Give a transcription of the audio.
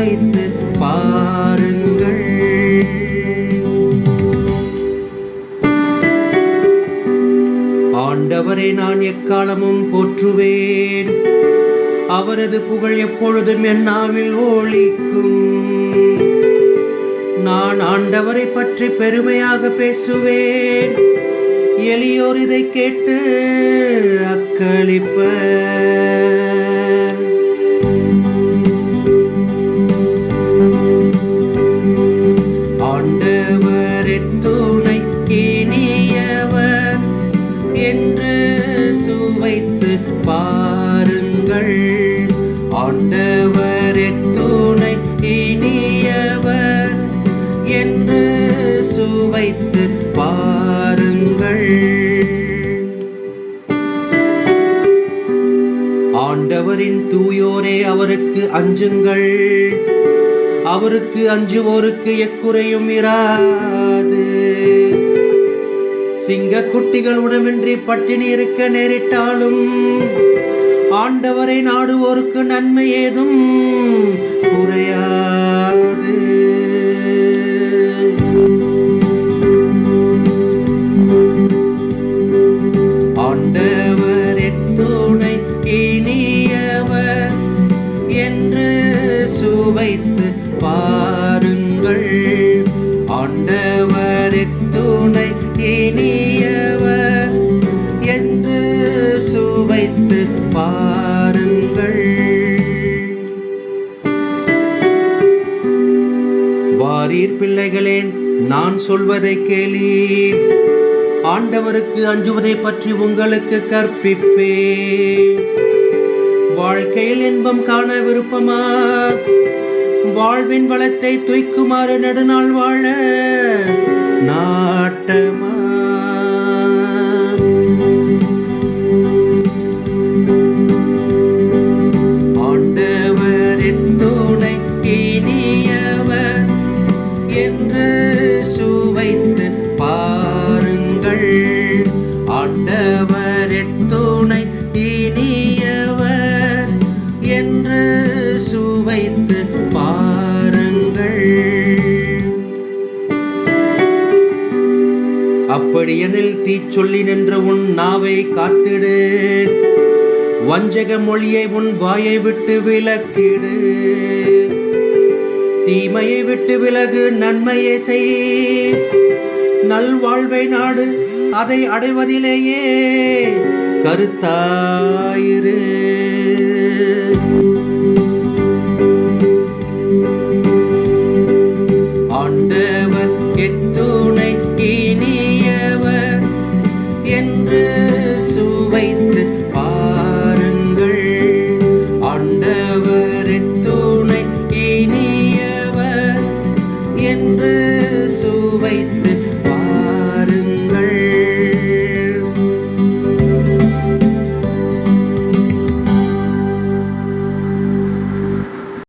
சுவைத்து பாருங்கள். ஆண்டவரை நான் எக்காலமும் போற்றுவேன். அவரது புகழ் எப்பொழுதும் என் நாவில் ஒலிக்கும். நான் ஆண்டவரை பற்றி பெருமையாக பேசுவேன். எளியோர் இதை கேட்டு அக்களிப்பர். ஆண்டவரே துணை இனியவர் என்று சுவைத்து பாருங்கள். ஆண்டவரே துணை இனியவர் என்று சுவைத்து பாருங்கள். ஆண்டவரின் தூயோரே அவருக்கு அஞ்சுங்கள். அவருக்கு அஞ்சுவோருக்கு எக்குறையும் இராது. சிங்க குட்டிகள் உணவின்றி பட்டினி இருக்க நேரிட்டாலும் ஆண்டவரை நாடுவோருக்கு நன்மை ஏதும் குறையாது. ஆண்டவரே துணை இனியவர் என்று சுவைத்து பாருங்கள். ஆண்டவரே துணை இனியவர் என்று சுவைத்து பாருங்கள். வாரீர் பிள்ளைகளே, நான் சொல்வதை கேளீர். ஆண்டவருக்கு அஞ்சுவதை பற்றி உங்களுக்கு கற்பிப்பேன். வாழ்க்கையில் இன்பம் காண விருப்பமா? வாழ்வின் வளத்தை தூய்க்குமாறு நெடுநாள் வாழ நாட்டமா? ஆண்டவரே துணை இனியவர் என்று சுவைத்து பாருங்கள். ஆண்டவரே துணை இனியவர் என்று சுவைத்து பாருங்கள். அப்படியெனில் தீச்சொல்லி நின்ற உன் நாவை காத்திடு. வஞ்சக மொழியை உன் வாயை விட்டு விலக்கிடு. தீமையை விட்டு விலகு, நன்மையை செய். நல்வாழ்வை நாடு, அதை அடைவதிலேயே கருத்தாயிரு.